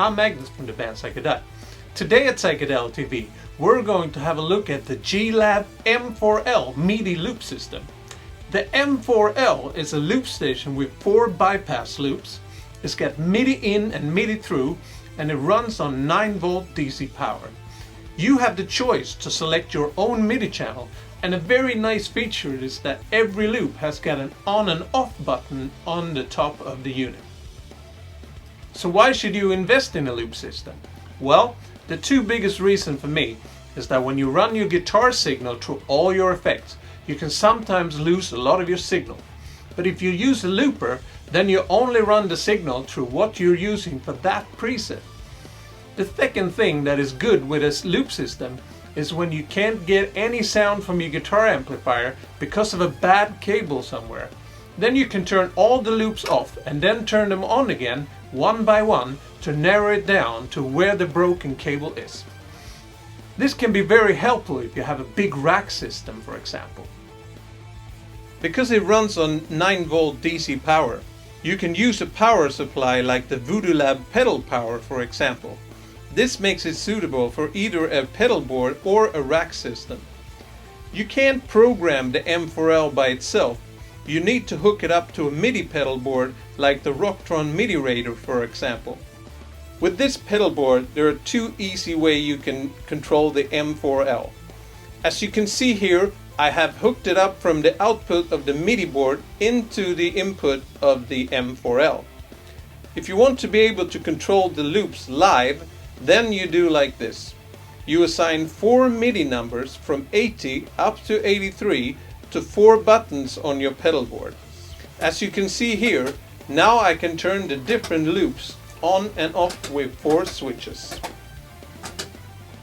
I'm Magnus from the band Psyckadeli. Today at Psyckadeli TV, we're going to have a look at the G-Lab M4L Midi loop system. The M4L is a loop station with 4 bypass loops. It's got Midi in and Midi through, and it runs on 9-volt DC power. You have the choice to select your own Midi channel, and a very nice feature is that every loop has got an on and off button on the top of the unit. So why should you invest in a loop system? Well, the two biggest reasons for me is that when you run your guitar signal through all your effects, you can sometimes lose a lot of your signal. But if you use a looper, then you only run the signal through what you're using for that preset. The second thing that is good with a loop system is when you can't get any sound from your guitar amplifier because of a bad cable somewhere. Then you can turn all the loops off and then turn them on again one by one to narrow it down to where the broken cable is. This can be very helpful if you have a big rack system, for example. Because it runs on 9-volt DC power, you can use a power supply like the Voodoo Lab pedal power, for example. This makes it suitable for either a pedal board or a rack system. You can't program the M4L by itself. You need to hook it up to a Midi pedal board like the Rocktron Midi Raider, for example. With this pedal board, there are two easy ways you can control the M4L. As you can see here, I have hooked it up from the output of the Midi board into the input of the M4L. If you want to be able to control the loops live, then you do like this. You assign 4 Midi numbers from 80 up to 83 to 4 buttons on your pedal board. As you can see here, now I can turn the different loops on and off with 4 switches.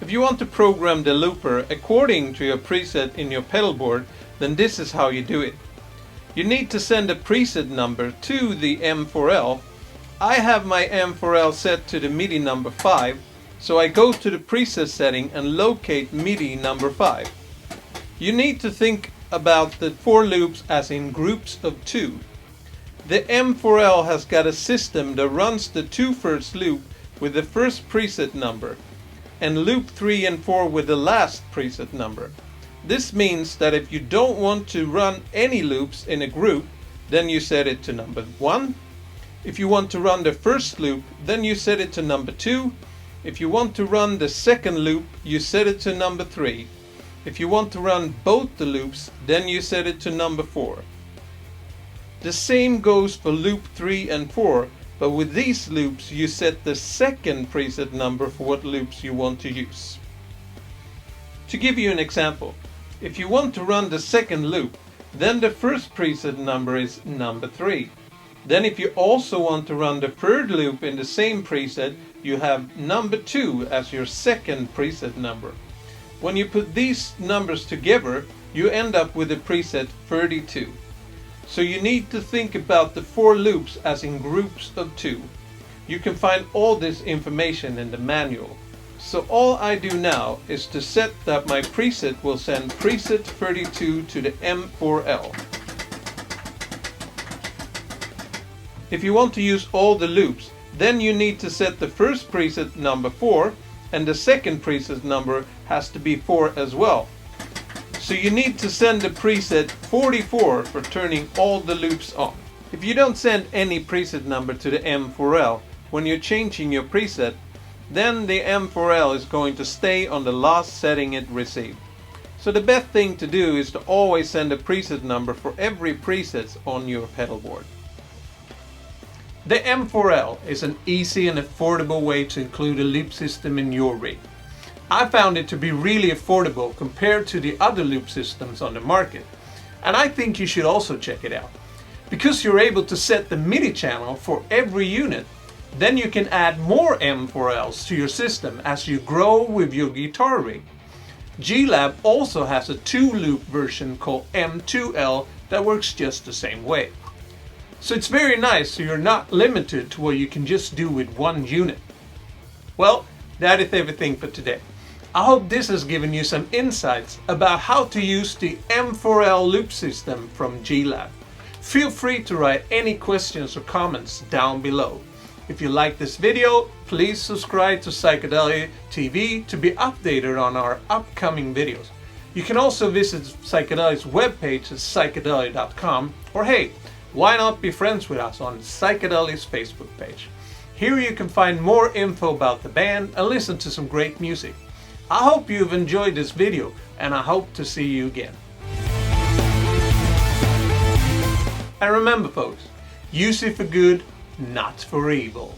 If you want to program the looper according to your preset in your pedal board, then this is how you do it. You need to send a preset number to the M4L. I have my M4L set to the Midi number 5, so I go to the preset setting and locate Midi number 5. You need to think about the 4 loops as in groups of 2. The M4L has got a system that runs the 2 first loop with the first preset number, and loop 3 and 4 with the last preset number. This means that if you don't want to run any loops in a group, then you set it to number 1. If you want to run the first loop, then you set it to number 2. If you want to run the second loop, you set it to number 3. If you want to run both the loops, then you set it to number 4. The same goes for loop 3 and 4, but with these loops you set the second preset number for what loops you want to use. To give you an example, if you want to run the second loop, then the first preset number is number 3. Then if you also want to run the third loop in the same preset, you have number 2 as your second preset number. When you put these numbers together, you end up with the preset 32. So you need to think about the 4 loops as in groups of 2. You can find all this information in the manual. So all I do now is to set that my preset will send preset 32 to the M4L. If you want to use all the loops, then you need to set the first preset number 4, and the second preset number has to be 4 as well. So you need to send the preset 44 for turning all the loops on. If you don't send any preset number to the M4L when you're changing your preset, then the M4L is going to stay on the last setting it received. So the best thing to do is to always send a preset number for every preset on your pedal board. The M4L is an easy and affordable way to include a loop system in your rig. I found it to be really affordable compared to the other loop systems on the market, and I think you should also check it out. Because you're able to set the Midi channel for every unit, then you can add more M4Ls to your system as you grow with your guitar rig. G-Lab also has a 2-loop version called M2L that works just the same way. So it's very nice, so you're not limited to what you can just do with 1 unit. Well, that is everything for today. I hope this has given you some insights about how to use the M4L loop system from G-Lab. Feel free to write any questions or comments down below. If you like this video, please subscribe to Psyckadeli TV to be updated on our upcoming videos. You can also visit Psyckadeli's webpage at psyckadeli.com, or hey, why not be friends with us on Psyckadeli's Facebook page. Here you can find more info about the band and listen to some great music. I hope you've enjoyed this video, and I hope to see you again. And remember folks, use it for good, not for evil.